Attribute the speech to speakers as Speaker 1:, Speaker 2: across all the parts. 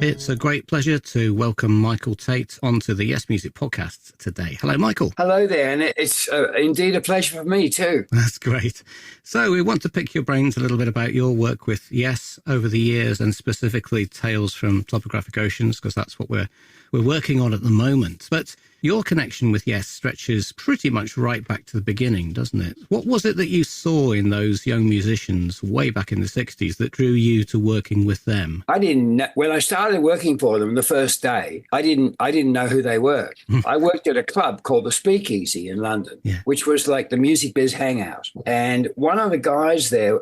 Speaker 1: It's a great pleasure to welcome Michael Tait onto the Yes Music podcast today. Hello, Michael.
Speaker 2: Hello there, and it's indeed a pleasure for me too.
Speaker 1: That's great. So we want to pick your brains a little bit about your work with Yes over the years, and specifically Tales from Topographic Oceans, because that's what we're working on at the moment. But your connection with Yes stretches pretty much right back to the beginning, doesn't it? What was it that you saw in those young musicians way back in the 60s that drew you to working with them?
Speaker 2: When I started working for them the first day, I didn't know who they were. I worked at a club called the Speakeasy in London, which was like the music biz hangout. And one of the guys there,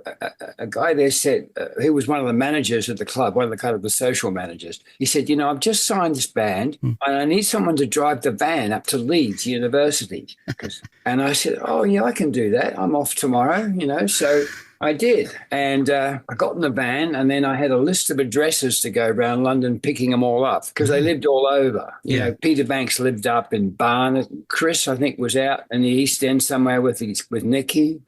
Speaker 2: a guy there said, who was one of the managers at the club, one of the kind of the social managers, he said, I've just signed this band and I need someone to drive the van up to Leeds University. And I said, oh, yeah, I can do that. I'm off tomorrow, so I did. And I got in the van, and then I had a list of addresses to go around London picking them all up because they lived all over. Peter Banks lived up in Barnet. Chris, I think, was out in the East End somewhere with Nicky.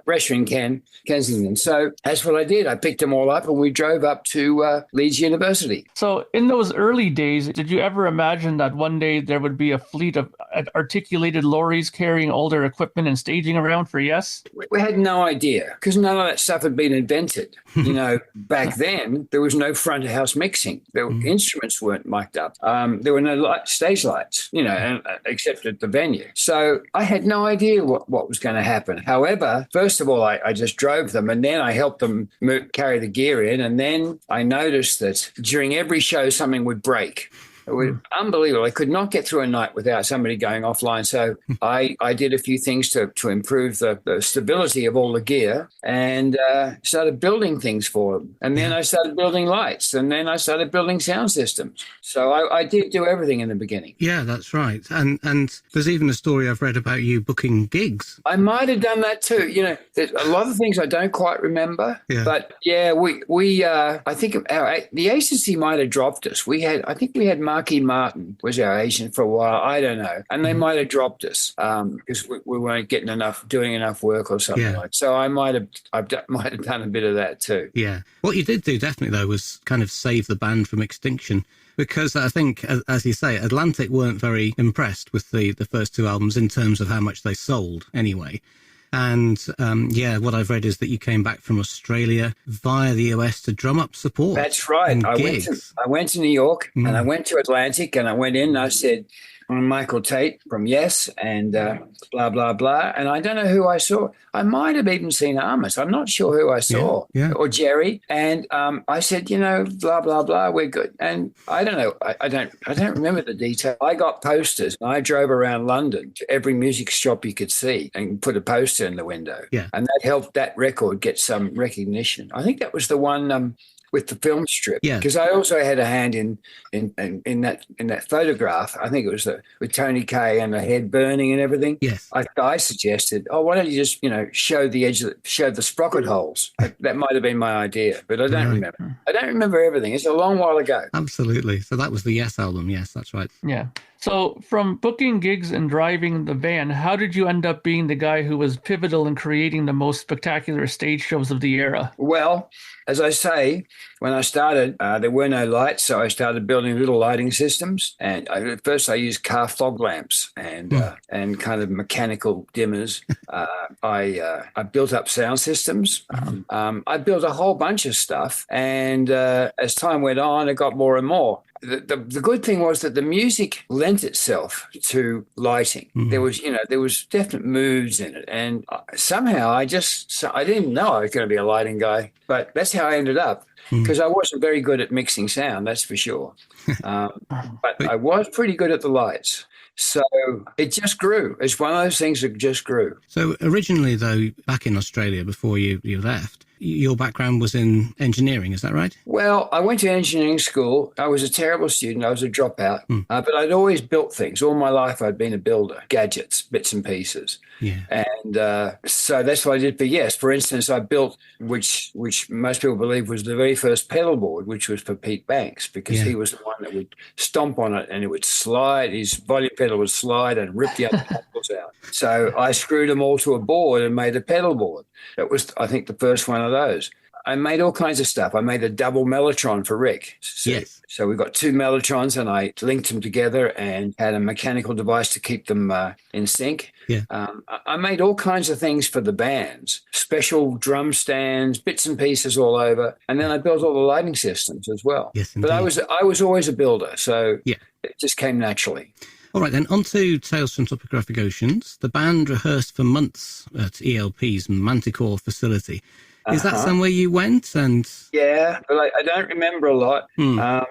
Speaker 2: Resher and Kensington. So that's what I did. I picked them all up and we drove up to Leeds University.
Speaker 3: So in those early days, did you ever imagine that one day there would be a fleet of articulated lorries carrying all their equipment and staging around for Yes?
Speaker 2: We had no idea because none of that stuff had been invented. Back then, there was no front of house mixing. Instruments weren't mic'd up. There were no stage lights, except at the venue. So I had no idea what was going to happen. However, first of all, I just drove them, and then I helped them carry the gear in. And then I noticed that during every show, something would break. It was unbelievable. I could not get through a night without somebody going offline. So I did a few things to improve the stability of all the gear and started building things for them. And then I started building lights, and then I started building sound systems. So I did do everything in the beginning.
Speaker 1: Yeah, that's right. And there's even a story I've read about you booking gigs.
Speaker 2: I might have done that too. There's a lot of things I don't quite remember. Yeah. But yeah, we I think the agency might have dropped us. I think we had Marky Martin was our agent for a while. I don't know. And they might have dropped us because we weren't doing enough work or something like that. So I might have done a bit of that too.
Speaker 1: Yeah. What you did do definitely, though, was kind of save the band from extinction. Because I think, as you say, Atlantic weren't very impressed with the first two albums in terms of how much they sold anyway. And what I've read is that you came back from Australia via the US to drum up support.
Speaker 2: That's right. I went to New York and I went to Atlantic and I went in and I said, I'm Michael Tait from Yes and blah, blah, blah. And I don't know who I saw. I might have even seen Amos. I'm not sure who I saw or Jerry. And I said, blah, blah, blah, we're good. And I don't know. I don't remember the detail. I got posters. I drove around London to every music shop you could see and put a poster in the window. Yeah. And that helped that record get some recognition. I think that was the one with the film strip, because I also had a hand in that photograph. I think it was with Tony Kaye and the head burning and everything. Yes, I suggested, why don't you just show the sprocket holes? That might have been my idea, but I don't remember. I don't remember everything. It's a long while ago.
Speaker 1: Absolutely. So that was the Yes album. Yes, that's right.
Speaker 3: Yeah. So from booking gigs and driving the van, how did you end up being the guy who was pivotal in creating the most spectacular stage shows of the era?
Speaker 2: Well, as I say, when I started, there were no lights, so I started building little lighting systems. And at first I used car fog lamps and kind of mechanical dimmers. I built up sound systems. I built a whole bunch of stuff. And as time went on, it got more and more. The good thing was that the music lent itself to lighting. There was definite moods in it, and somehow I didn't know I was going to be a lighting guy, but that's how I ended up because I wasn't very good at mixing sound, that's for sure. But I was pretty good at the lights. So it just grew. It's one of those things that just grew.
Speaker 1: So originally, though, back in Australia before you left, your background was in engineering, is that right?
Speaker 2: Well, I went to engineering school. I was a terrible student. I was a dropout. But I'd always built things. All my life I'd been a builder, gadgets, bits and pieces. Yeah. And so that's what I did for Yes. For instance, I built, which most people believe was the very first pedal board, which was for Pete Banks, because he was the one that would stomp on it and it would slide. His volume pedal would slide and rip the other pedals out. So I screwed them all to a board and made a pedal board. That was, I think, the first one of those. I made all kinds of stuff. I made a double mellotron for Rick. So we got two mellotrons, and I linked them together and had a mechanical device to keep them in sync.
Speaker 1: Yeah.
Speaker 2: I made all kinds of things for the bands, special drum stands, bits and pieces all over, and then I built all the lighting systems as well.
Speaker 1: Yes, indeed.
Speaker 2: But I was always a builder, so
Speaker 1: yeah,
Speaker 2: it just came naturally.
Speaker 1: All right, then, on to Tales from Topographic Oceans. The band rehearsed for months at ELP's Manticore facility. Is that somewhere you went? And
Speaker 2: yeah, but I don't remember a lot.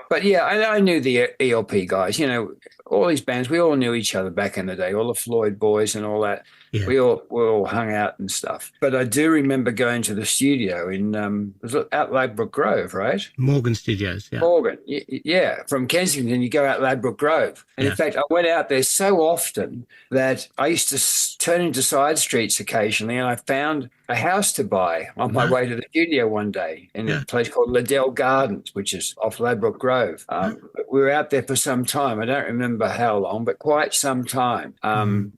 Speaker 2: But yeah, I knew the ELP guys. You know, all these bands, we all knew each other back in the day. All the Floyd boys and all that. Yeah. We all hung out and stuff. But I do remember going to the studio in was it out Ladbroke Grove, right?
Speaker 1: Morgan Studios, yeah.
Speaker 2: Morgan, yeah. From Kensington, you go out Ladbroke Grove. And in fact, I went out there so often that I used to turn into side streets occasionally, and I found a house to buy on my way to the studio one day in a place called Liddell Gardens, which is off Ladbroke Grove. We were out there for some time. I don't remember how long, but quite some time.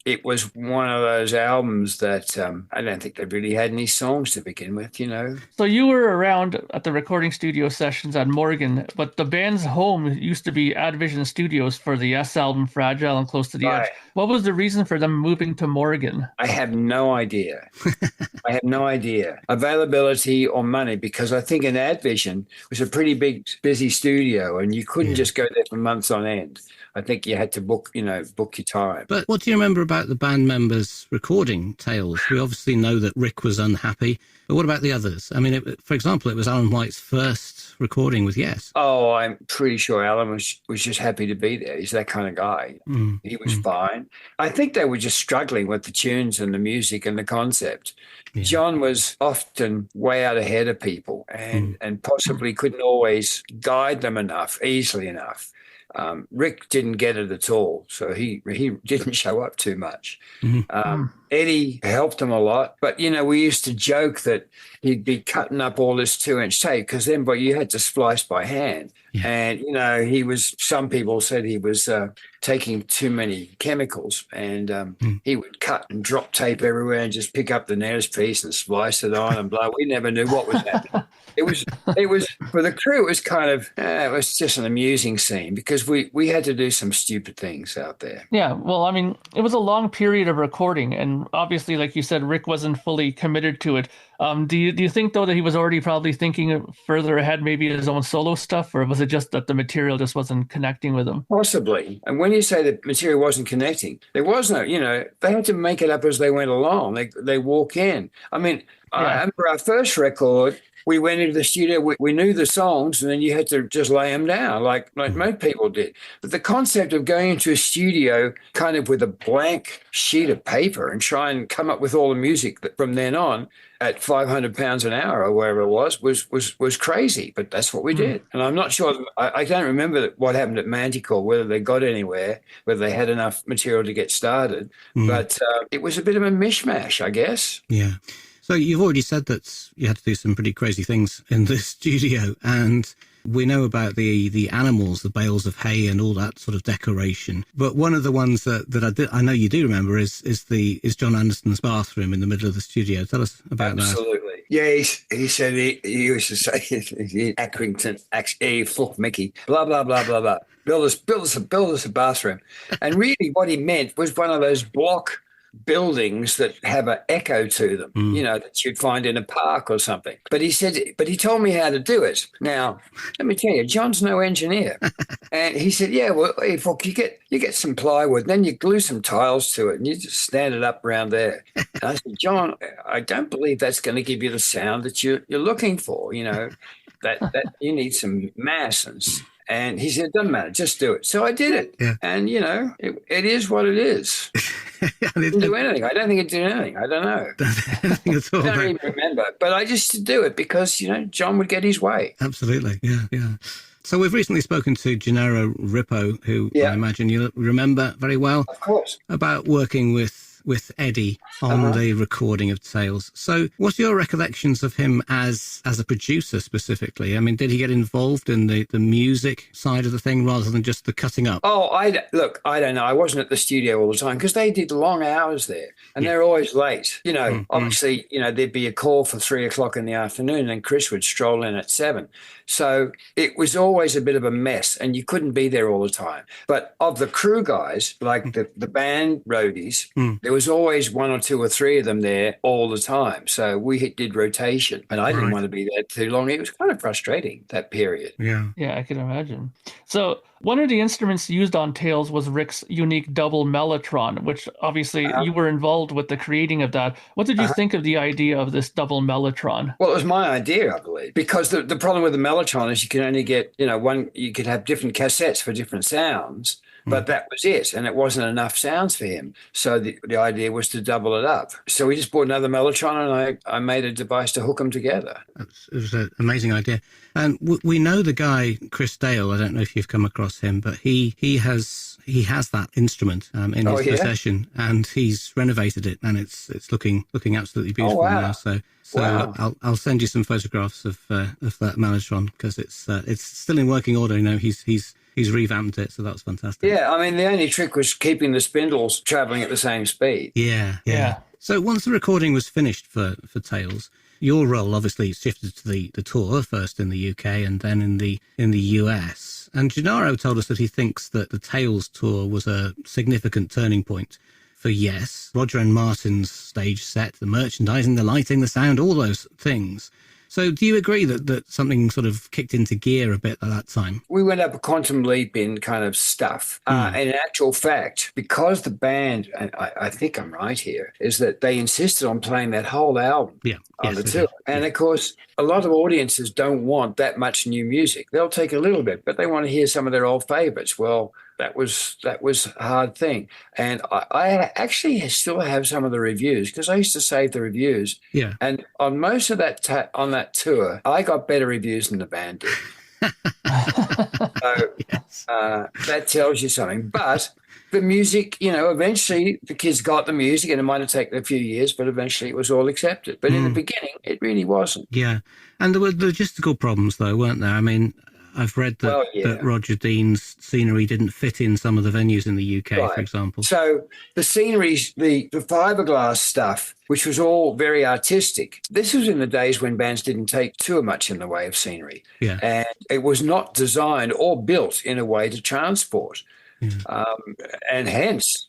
Speaker 2: It was one of those albums that I don't think they really had any songs to begin with, you know.
Speaker 3: So you were around at the recording studio sessions at Morgan, but the band's home used to be Advision Studios for the S album Fragile and Close to the Edge. What was the reason for them moving to Morgan?
Speaker 2: I have no idea. I have no idea. Availability or money, because I think in Advision was a pretty big, busy studio, and you couldn't just go there for months on end. I think you had to book your time.
Speaker 1: But what do you remember about the band members recording Tales? We obviously know that Rick was unhappy, but what about the others? I mean, for example, it was Alan White's first recording with Yes.
Speaker 2: Oh, I'm pretty sure Alan was just happy to be there. He's that kind of guy. He was fine. I think they were just struggling with the tunes and the music and the concept. Yeah. John was often way out ahead of people and possibly couldn't always guide them easily enough. Rick didn't get it at all, so he didn't show up too much. Eddie helped him a lot, but, you know, we used to joke that he'd be cutting up all this 2-inch tape, because then you had to splice by hand. Yeah. And, you know, some people said he was taking too many chemicals, and he would cut and drop tape everywhere and just pick up the nearest piece and splice it on and blah. We never knew what was happening. It was for the crew. It was kind of it was just an amusing scene, because we had to do some stupid things out there.
Speaker 3: Yeah, well, I mean, it was a long period of recording, and obviously, like you said, Rick wasn't fully committed to it. Do you think, though, that he was already probably thinking further ahead, maybe his own solo stuff, or was it just that the material just wasn't connecting with him?
Speaker 2: Possibly. And when you say the material wasn't connecting, there was no, you know, they had to make it up as they went along. They walk in. I mean, I remember our first record, we went into the studio, we knew the songs, and then you had to just lay them down like most people did. But the concept of going into a studio kind of with a blank sheet of paper and try and come up with all the music that from then on at 500 pounds an hour or wherever it was crazy. But that's what we did. And I'm not sure, I don't remember what happened at Manticore, whether they got anywhere, whether they had enough material to get started. But it was a bit of a mishmash, I guess.
Speaker 1: Yeah. So you've already said that you had to do some pretty crazy things in the studio, and we know about the animals, the bales of hay and all that sort of decoration. But one of the ones that I know you do remember is John Anderson's bathroom in the middle of the studio. Tell us about that.
Speaker 2: Absolutely. Yeah, he said he used to say Accrington, fuck Mickey, blah, blah, blah, blah, blah. Build us a bathroom. And really what he meant was one of those block buildings that have an echo to them, you know, that you'd find in a park or something. But he told me how to do it. Now, let me tell you, John's no engineer. And he said, yeah, well, if you get some plywood, then you glue some tiles to it and you just stand it up around there. And I said, John, I don't believe that's going to give you the sound that you're looking for, you know, that you need some mass and he said, it doesn't matter, just do it. So I did it. Yeah. And, you know, it is what it is. It didn't do anything. I don't think it did anything. I don't know. I don't even remember. But I just do it because, you know, John would get his way.
Speaker 1: Absolutely. Yeah, yeah. So we've recently spoken to Gennaro Rippo, who I imagine you remember very well.
Speaker 2: Of course.
Speaker 1: About working with with Eddie on the recording of Tales. So what's your recollections of him as a producer specifically? I mean, did he get involved in the music side of the thing rather than just the cutting up?
Speaker 2: Oh, I don't know. I wasn't at the studio all the time because they did long hours there and they're always late. You know, obviously, you know, there'd be a call for 3:00 in the afternoon and Chris would stroll in at 7. So it was always a bit of a mess and you couldn't be there all the time. But of the crew guys, like the band roadies, there was always 1 or 2 or 3 of them there all the time. So we did rotation and I didn't want to be there too long. It was kind of frustrating, that period.
Speaker 3: Yeah, I can imagine. So one of the instruments used on Tales was Rick's unique double mellotron, which obviously you were involved with the creating of that. What did you think of the idea of this double mellotron?
Speaker 2: Well, it was my idea, I believe, because the problem with the mellotron is you can only get, you know, you could have different cassettes for different sounds. But that was it, and it wasn't enough sounds for him. So the idea was to double it up. So we just bought another mellotron, and I made a device to hook them together.
Speaker 1: It was an amazing idea. And we know the guy, Chris Dale. I don't know if you've come across him, but he has that instrument in his possession, and he's renovated it, and it's looking absolutely beautiful now. So I'll send you some photographs of that mellotron because it's still in working order. You know, he's revamped it, so that was fantastic.
Speaker 2: Yeah, I mean, the only trick was keeping the spindles traveling at the same speed.
Speaker 1: Yeah. So once the recording was finished for Tales, your role obviously shifted to the tour, first in the UK and then in the US. And Gennaro told us that he thinks that the Tales tour was a significant turning point for Yes. Roger and Martin's stage set, the merchandising, the lighting, the sound, all those things. So do you agree that something sort of kicked into gear a bit at that time?
Speaker 2: We went up a quantum leap in kind of stuff. And in actual fact, because the band, and I think I'm right here, is that they insisted on playing that whole album on the tour. And of course, a lot of audiences don't want that much new music. They'll take a little bit, but they want to hear some of their old favorites. Well, that was a hard thing. And I actually still have some of the reviews because I used to save the reviews.
Speaker 1: Yeah.
Speaker 2: And on most of that, on that tour, I got better reviews than the band did. So that tells you something. But the music, you know, eventually the kids got the music and it might have taken a few years, but eventually it was all accepted. But in the beginning, it really wasn't.
Speaker 1: Yeah. And there were logistical problems, though, weren't there? I mean, I've read that Roger Dean's scenery didn't fit in some of the venues in the UK, for example.
Speaker 2: So the sceneries, the fiberglass stuff, which was all very artistic. This was in the days when bands didn't take too much in the way of scenery.
Speaker 1: Yeah.
Speaker 2: And it was not designed or built in a way to transport. And hence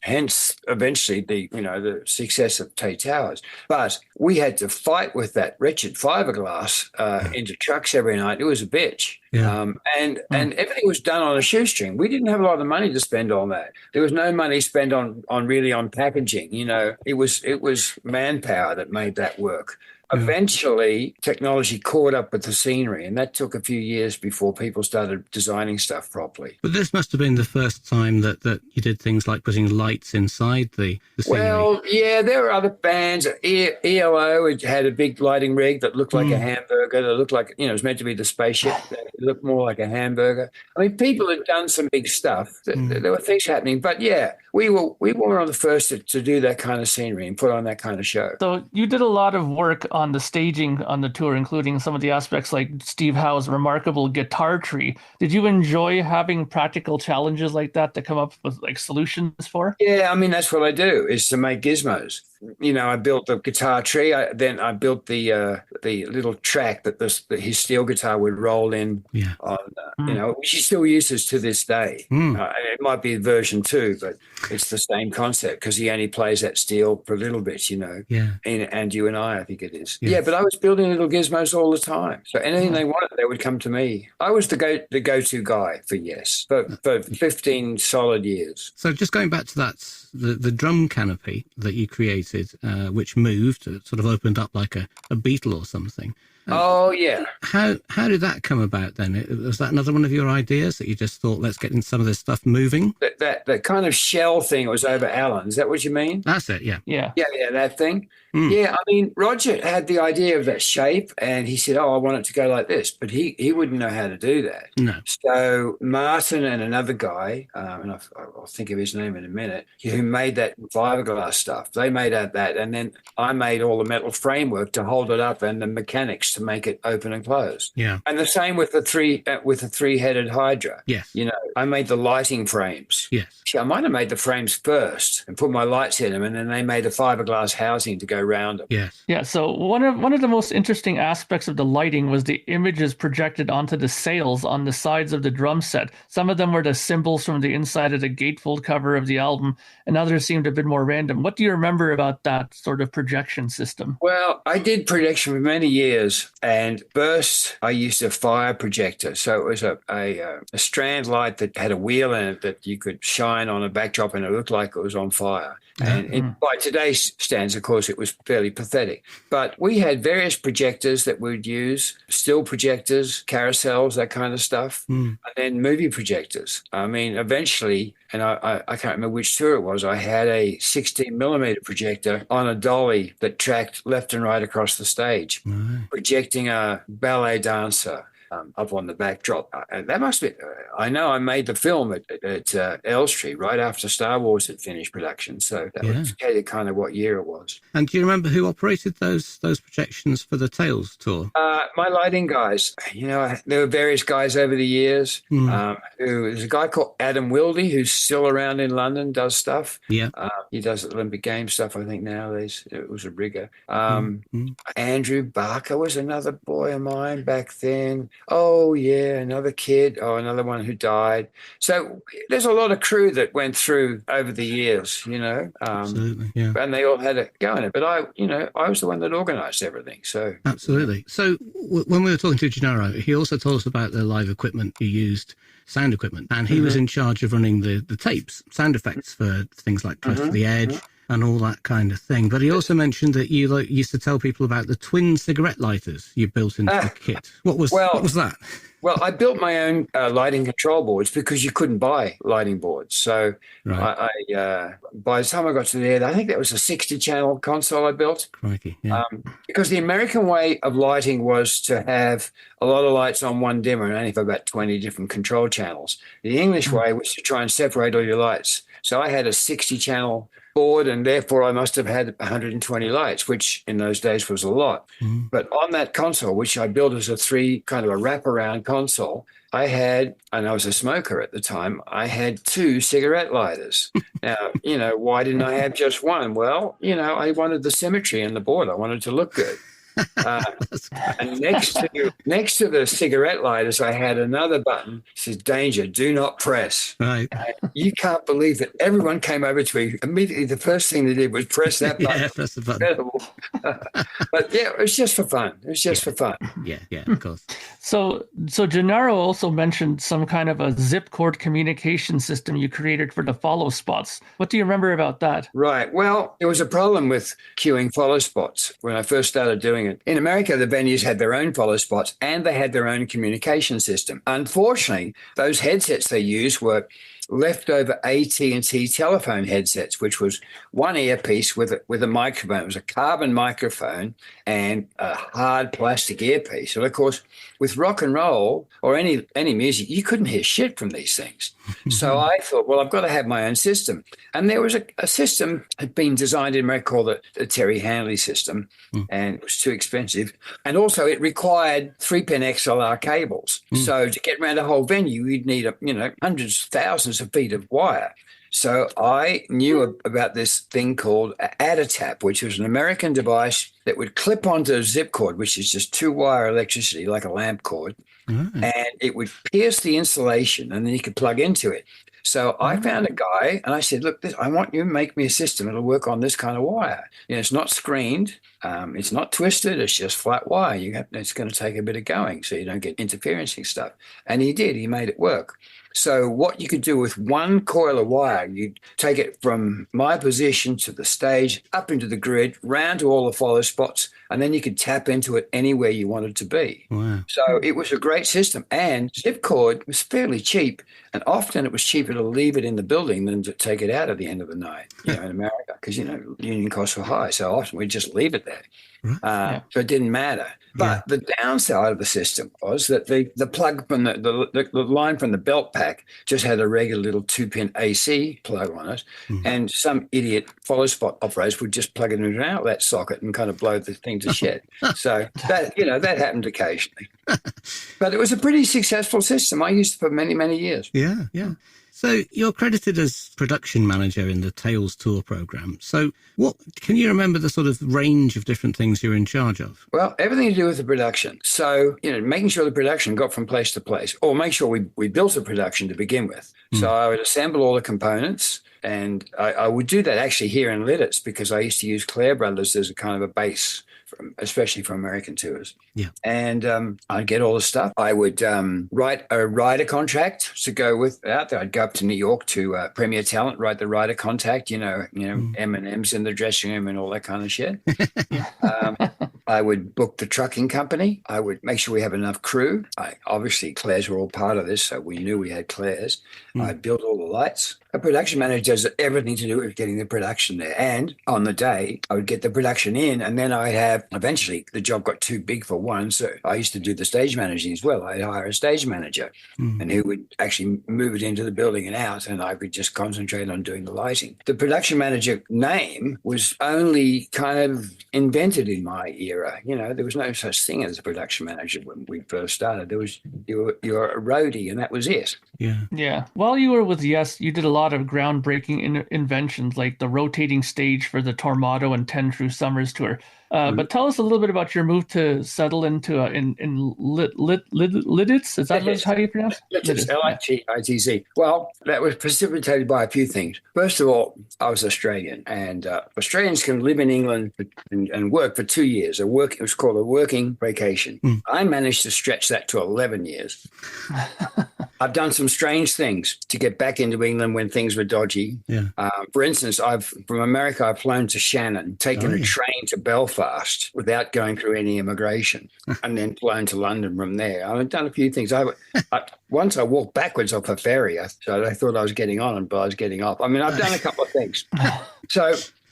Speaker 2: eventually the success of Tait Towers. But we had to fight with that wretched fiberglass into trucks every night. It was a bitch. Yeah. And everything was done on a shoestring. We didn't have a lot of money to spend on that. There was no money spent on packaging. You know, it was manpower that made that work. Eventually, technology caught up with the scenery, and that took a few years before people started designing stuff properly.
Speaker 1: But this must have been the first time that you did things like putting lights inside the scenery. Well,
Speaker 2: yeah, there were other bands. ELO had a big lighting rig that looked like a hamburger, that looked like, you know, it was meant to be the spaceship. It looked more like a hamburger. I mean, people had done some big stuff. There were things happening. But, yeah, we were one of the first to do that kind of scenery and put on that kind of show.
Speaker 3: So you did a lot of work on the staging on the tour, including some of the aspects like Steve Howe's remarkable guitar tree. Did you enjoy having practical challenges like that to come up with like solutions for?
Speaker 2: Yeah, I mean, that's what I do, is to make gizmos. You know, I built the guitar tree. Then I built the little track that his steel guitar would roll in on, you know, which he still uses to this day. It might be version 2, but it's the same concept because he only plays that steel for a little bit, you know.
Speaker 1: Yeah.
Speaker 2: And You and I think it is.
Speaker 1: Yes.
Speaker 2: Yeah, but I was building little gizmos all the time. So anything they wanted, they would come to me. I was the go-to guy for Yes for 15 solid years.
Speaker 1: So just going back to that, the drum canopy that you created, which moved, it sort of opened up like a beetle or something.
Speaker 2: Oh, yeah.
Speaker 1: How did that come about then? Was that another one of your ideas that you just thought, let's get in some of this stuff moving?
Speaker 2: That kind of shell thing was over Alan. Is that what you mean?
Speaker 1: That's it, yeah.
Speaker 3: Yeah,
Speaker 2: that thing. Yeah, I mean, Roger had the idea of that shape and he said, oh, I want it to go like this, but he wouldn't know how to do that.
Speaker 1: No.
Speaker 2: So Martin and another guy, and I'll think of his name in a minute, who made that fiberglass stuff. They made out that, and then I made all the metal framework to hold it up and the mechanics to make it open and close.
Speaker 1: Yeah.
Speaker 2: And the same with the three-headed Hydra.
Speaker 1: Yes.
Speaker 2: You know, I made the lighting frames.
Speaker 1: Yes.
Speaker 2: See, I might have made the frames first and put my lights in them, and then they made the fiberglass housing to go around them.
Speaker 1: Yes.
Speaker 3: Yeah, so one of the most interesting aspects of the lighting was the images projected onto the sails on the sides of the drum set. Some of them were the symbols from the inside of the gatefold cover of the album, and others seemed a bit more random. What do you remember about that sort of projection system?
Speaker 2: Well, I did projection for many years, and first I used a fire projector. So it was a strand light that had a wheel in it that you could shine on a backdrop, and it looked like it was on fire. And by today's standards, of course, it was fairly pathetic. But we had various projectors that we'd use, still projectors, carousels, that kind of stuff, and then movie projectors. I mean, eventually, and I can't remember which tour it was, I had a 16 millimeter projector on a dolly that tracked left and right across the stage, projecting a ballet dancer up on the backdrop. That must be, I know I made the film at Elstree right after Star Wars had finished production. So that would indicate kind of what year it was.
Speaker 1: And do you remember who operated those projections for the Tales tour?
Speaker 2: My lighting guys. You know, there were various guys over the years. There's a guy called Adam Wildy who's still around in London, does stuff.
Speaker 1: Yeah.
Speaker 2: He does Olympic Games stuff, I think, nowadays. It was a rigger. Andrew Barker was another boy of mine back then. Oh, yeah, another kid. Oh, another one who died. So there's a lot of crew that went through over the years, you know.
Speaker 1: Absolutely, yeah.
Speaker 2: And they all had a go in it. But I was the one that organised everything. So
Speaker 1: absolutely. So when we were talking to Gennaro, he also told us about the live equipment you used, sound equipment, and he was in charge of running the tapes, sound effects for things like Close to the Edge, and all that kind of thing. But he also mentioned that you used to tell people about the twin cigarette lighters you built into the kit. What was that?
Speaker 2: Well, I built my own lighting control boards because you couldn't buy lighting boards. So I by the time I got to the end, I think that was a 60-channel console I built.
Speaker 1: Crikey, yeah.
Speaker 2: Because the American way of lighting was to have a lot of lights on one dimmer and only for about 20 different control channels. The English way was to try and separate all your lights. So I had a 60-channel board, and therefore I must have had 120 lights, which in those days was a lot. But on that console, which I built as a wraparound console, I had, and I was a smoker at the time, I had 2 cigarette lighters. Now, why didn't I have just one? Well, I wanted the symmetry in the board. I wanted to look good. And next to the cigarette lighters, I had another button that says "Danger, do not press."
Speaker 1: Right.
Speaker 2: You can't believe that everyone came over to me immediately. The first thing they did was press that button.
Speaker 1: Yeah, press the button.
Speaker 2: But yeah, it was just for fun. It was just for fun.
Speaker 1: Yeah, of course.
Speaker 3: So Gennaro also mentioned some kind of a zip cord communication system you created for the follow spots. What do you remember about that?
Speaker 2: Right. Well, there was a problem with queuing follow spots when I first started doing it. In America, the venues had their own follow spots and they had their own communication system. Unfortunately, those headsets they used were leftover AT&T telephone headsets, which was one earpiece with a microphone. It was a carbon microphone and a hard plastic earpiece. And of course, with rock and roll or any music, you couldn't hear shit from these things. So I thought, well, I've got to have my own system. And there was a system had been designed in America called the Terry Hanley system, and it was too expensive. And also it required 3-pin XLR cables. So to get around a whole venue, you'd need hundreds, thousands of feet of wire. So I knew about this thing called Addertap, which was an American device that would clip onto a zip cord, which is just 2-wire electricity, like a lamp cord, and it would pierce the insulation, and then you could plug into it. So I found a guy, and I said, look, I want you to make me a system that'll work on this kind of wire. It's not screened. It's not twisted. It's just flat wire. It's going to take a bit of going so you don't get interferencing stuff. And he did. He made it work. So what you could do with one coil of wire, you take it from my position to the stage, up into the grid, round to all the follow spots, and then you could tap into it anywhere you wanted to be.
Speaker 1: Wow.
Speaker 2: So it was a great system. And zipcord was fairly cheap. And often it was cheaper to leave it in the building than to take it out at the end of the night, in America, because, union costs were high. So often we'd just leave it there. So it didn't matter. But the downside of the system was that the plug from the line from the belt pack just had a regular little 2-pin AC plug on it. And some idiot follow spot operators would just plug it into an outlet socket and kind of blow the thing to shit. So that happened occasionally. But it was a pretty successful system. I used it for many, many years.
Speaker 1: Yeah. So you're credited as production manager in the Tales Tour program. So what can you remember the sort of range of different things you're in charge of?
Speaker 2: Well, everything to do with the production. So, making sure the production got from place to place, or make sure we built a production to begin with. So I would assemble all the components, and I would do that actually here in Lidditz, because I used to use Clare Brothers as a kind of a base, especially for American tours.
Speaker 1: Yeah.
Speaker 2: And I'd get all the stuff. I would write a rider contract to go with out there. I'd go up to New York to Premier Talent, write the rider contract, M&Ms in the dressing room and all that kind of shit. I would book the trucking company. I would make sure we have enough crew. Obviously, Clares were all part of this, so we knew we had Clares. I built all the lights. A production manager does everything to do with getting the production there. And on the day, I would get the production in, and then I'd have, eventually, the job got too big for one, so I used to do the stage managing as well. I'd hire a stage manager, and who would actually move it into the building and out, and I would just concentrate on doing the lighting. The production manager name was only kind of invented in my era. There was no such thing as a production manager when we first started. There was you're a roadie, and that was it.
Speaker 3: Yeah. While you were with Yes, you did a lot of groundbreaking inventions, like the rotating stage for the Tormato and 10 True Summers tour. But tell us a little bit about your move to settle into in Lidditz. Is that how you pronounce it?
Speaker 2: Lidditz, L-I-T-Z. Well, that was precipitated by a few things. First of all, I was Australian, and Australians can live in England and work for 2 years. It was called a working vacation. I managed to stretch that to 11 years. I've done some strange things to get back into England when things were dodgy. For instance, from America, I've flown to Shannon, taken a train to Belfast without going through any immigration, and then flown to London from there. I've done a few things. Once I walked backwards off a ferry, so I thought I was getting on, but I was getting off. I've done a couple of things.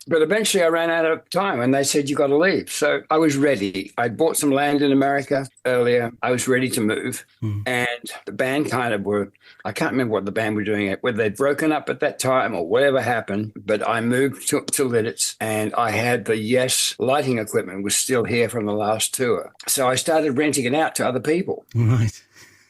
Speaker 2: But eventually I ran out of time, and they said, you got to leave. So I was ready. I bought some land in America earlier. I was ready to move. And the band I can't remember what the band were doing, whether they'd broken up at that time or whatever happened. But I moved to Lidditz, and I had the Yes lighting equipment was still here from the last tour. So I started renting it out to other people.
Speaker 1: Right.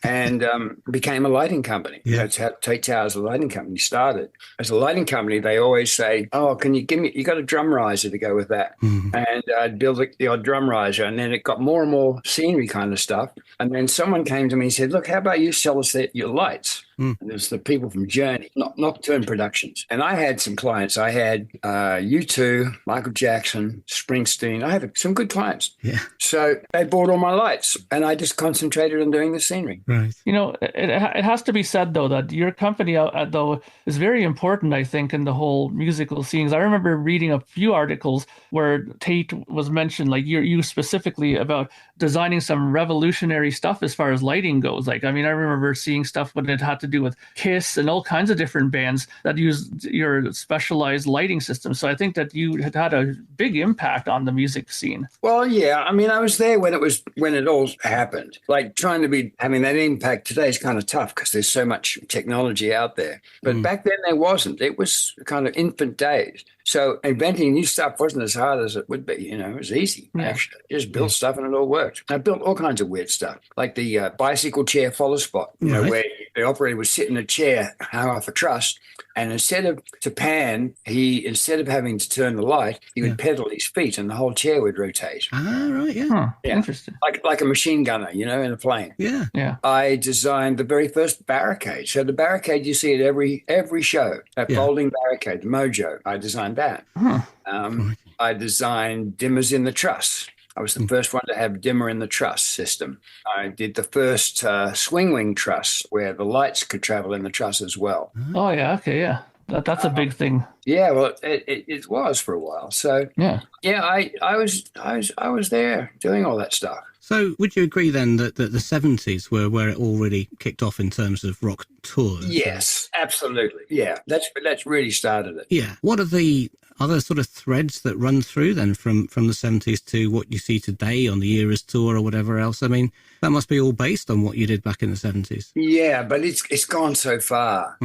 Speaker 2: And became a lighting company. That's how Tait Towers, the lighting company, started. As a lighting company, they always say, "Oh, can you you got a drum riser to go with that?" And I'd build the odd drum riser, and then it got more and more scenery kind of stuff. And then someone came to me and said, "Look, how about you sell us your lights?" And there's the people from Journey, Nocturne Productions. And I had some clients. I had U2, Michael Jackson, Springsteen. I had some good clients. So they bought all my lights, and I just concentrated on doing the scenery.
Speaker 1: Right.
Speaker 3: It has to be said, though, that your company, though, is very important, I think, in the whole musical scenes. I remember reading a few articles where Tait was mentioned, like you specifically, about designing some revolutionary stuff as far as lighting goes. I remember seeing stuff when it had to do with Kiss and all kinds of different bands that used your specialized lighting system. So I think that you had a big impact on the music scene.
Speaker 2: Well, yeah. I was there when it all happened. Having that impact today is kind of tough because there's so much technology out there. But back then there wasn't. It was kind of infant days. So inventing new stuff wasn't as hard as it would be. It was easy, actually. Just built stuff and it all worked. I built all kinds of weird stuff, like the bicycle chair follow spot, where the operator would sit in a chair hung off a truss, and instead of having to turn the light, he would pedal his feet and the whole chair would rotate.
Speaker 1: Right,
Speaker 3: Interesting.
Speaker 2: Like a machine gunner, in a plane.
Speaker 1: Yeah.
Speaker 2: I designed the very first barricade. So the barricade you see at every show, that folding barricade, the Mojo, I designed that. I designed dimmers in the truss. I was the first one to have dimmer in the truss system. I did the first swing wing truss where the lights could travel in the truss as well.
Speaker 3: Oh yeah, okay, yeah. That's a big thing.
Speaker 2: Yeah, well, it was for a while. So
Speaker 3: Yeah.
Speaker 2: I was there doing all that stuff.
Speaker 1: So would you agree then that the 70s were where it all really kicked off in terms of rock tours?
Speaker 2: Yes, absolutely. Yeah, that's really started it.
Speaker 1: Yeah. What are the other sort of threads that run through then from the 70s to what you see today on the Eras tour or whatever else? I mean, that must be all based on what you did back in the 70s.
Speaker 2: Yeah, but it's gone so far.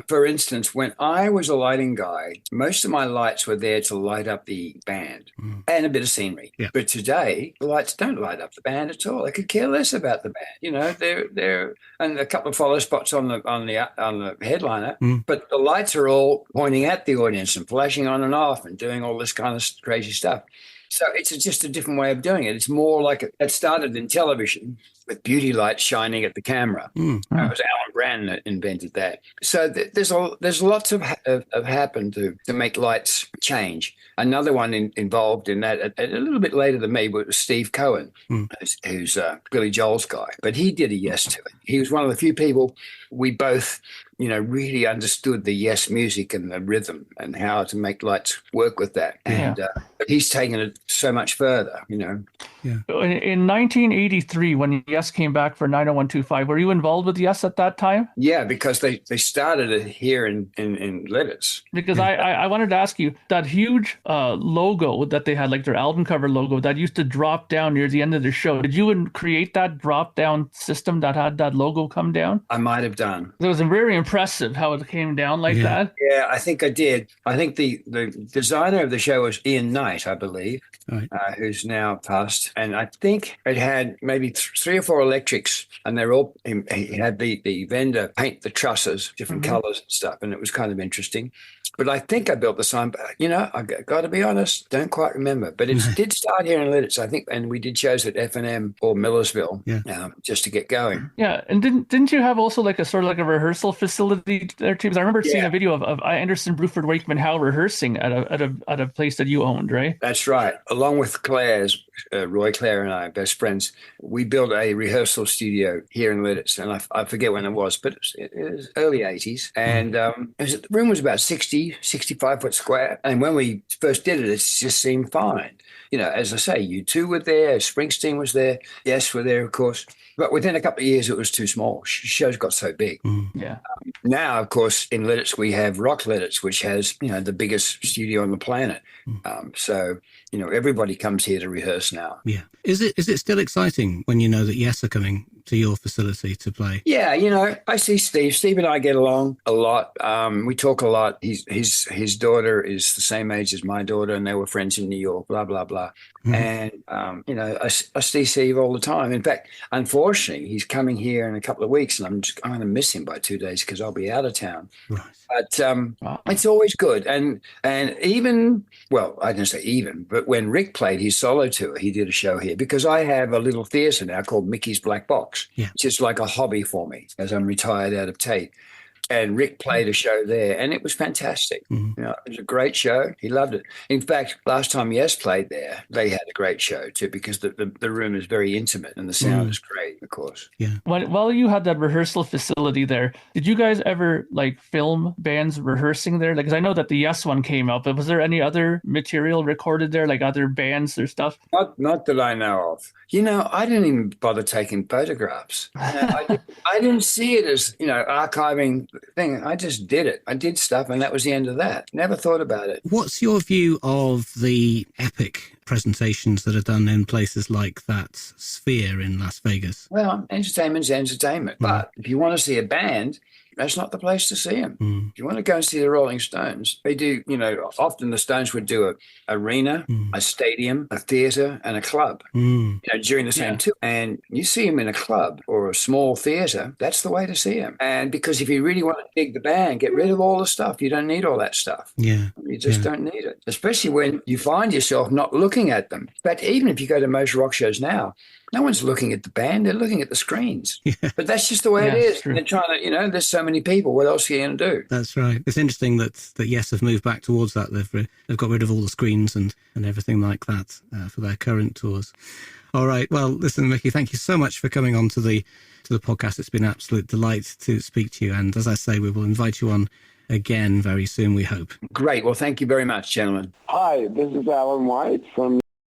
Speaker 2: For instance, when I was a lighting guy, most of my lights were there to light up the band and a bit of scenery.
Speaker 1: Yeah.
Speaker 2: But today, the lights don't light up the band at all. They could care less about the band. You know, they're and a couple of follow spots on the headliner, but the lights are all pointing at the audience and flashing on and off and doing all this kind of crazy stuff. So it's just a different way of doing it. It's more like it started in television with beauty lights shining at the camera. It was Alan Brand that invented that. So there's lots of happened to make lights change. Another one involved in that a little bit later than me was Steve Cohen, who's Billy Joel's guy. But he did a yes to it. He was one of the few people we both, really understood the yes music and the rhythm and how to make lights work with that. And he's taken it so much further, Yeah.
Speaker 3: In 1983, when Yes came back for 90125, were you involved with Yes at that time?
Speaker 2: Yeah, because they started it here in Letters.
Speaker 3: Because I wanted to ask you, that huge logo that they had, like their album cover logo, that used to drop down near the end of the show. Did you create that drop down system that had that logo come down?
Speaker 2: I might have done.
Speaker 3: It was very impressive how it came down like that.
Speaker 2: Yeah, I think I did. I think the designer of the show was Ian Knight, I believe, who's now passed. And I think it had maybe 3 or 4 electrics, and they're all. He had the vendor paint the trusses different colors and stuff, and it was kind of interesting. But I think I built the sign. But I got to be honest, don't quite remember. But it did start here in Lidditz, I think, and we did shows at F&M or Millersville, just to get going.
Speaker 3: Yeah, and didn't you have also like a sort of like a rehearsal facility there too? Because I remember seeing a video of Anderson, Bruford, Wakeman Howe rehearsing at a place that you owned, right?
Speaker 2: That's right. Along with Claire's, Roy Claire and I, best friends, we built a rehearsal studio here in Lidditz, and I forget when it was, but it was early 80s. And the room was about 65 foot square. And when we first did it, it just seemed fine. As I say, U2 were there, Springsteen was there, Yes were there, of course. But within a couple of years, it was too small. Shows got so big.
Speaker 3: Yeah.
Speaker 2: Now, of course, in Lidditz, we have Rock Lidditz, which has, the biggest studio on the planet. So, everybody comes here to rehearse now.
Speaker 1: Yeah. Is it still exciting when you know that Yes are coming to your facility to play?
Speaker 2: Yeah, I see Steve. Steve and I get along a lot. We talk a lot. His daughter is the same age as my daughter, and they were friends in New York, blah, blah, blah. And, I see Steve all the time. In fact, unfortunately, he's coming here in a couple of weeks, and I'm going to miss him by 2 days because I'll be out of town.
Speaker 1: Right.
Speaker 2: But it's always good. And even, well, I didn't say even, but when Rick played his solo tour, he did a show here because I have a little theatre now called Mickey's Black Box, which is like a hobby for me as I'm retired out of Tait. And Rick played a show there, and it was fantastic. It was a great show. He loved it. In fact, last time Yes played there, they had a great show too because the room is very intimate and the sound is great, of course.
Speaker 1: Yeah.
Speaker 3: While you had that rehearsal facility there, did you guys ever film bands rehearsing there? Because I know that the Yes one came out, but was there any other material recorded there, like other bands or stuff?
Speaker 2: Not that I know of. I didn't even bother taking photographs. I didn't see it as, archiving thing. I just did it. I did stuff, and that was the end of that. Never thought about it.
Speaker 1: What's your view of the epic presentations that are done in places like that Sphere in Las Vegas?
Speaker 2: Well, entertainment's entertainment. But if you want to see a band, that's not the place to see them. If you want to go and see the Rolling Stones, they do, often the Stones would do an arena, a stadium, a theatre, and a club during the same tour. And you see them in a club or a small theatre, that's the way to see them. And because if you really want to dig the band, get rid of all the stuff. You don't need all that stuff.
Speaker 1: Yeah.
Speaker 2: You just don't need it, especially when you find yourself not looking at them. In fact, even if you go to most rock shows now, No one's looking at the band; they're looking at the screens.
Speaker 1: Yeah.
Speaker 2: But that's just the way it is. They're trying to, there's so many people. What else are you going to do?
Speaker 1: That's right. It's interesting that Yes have moved back towards that. They've got rid of all the screens and everything like that for their current tours. All right. Well, listen, Mickey, thank you so much for coming on to the podcast. It's been an absolute delight to speak to you. And as I say, we will invite you on again very soon, we hope.
Speaker 2: Great. Well, thank you very much, gentlemen.
Speaker 4: Hi, this is Alan White from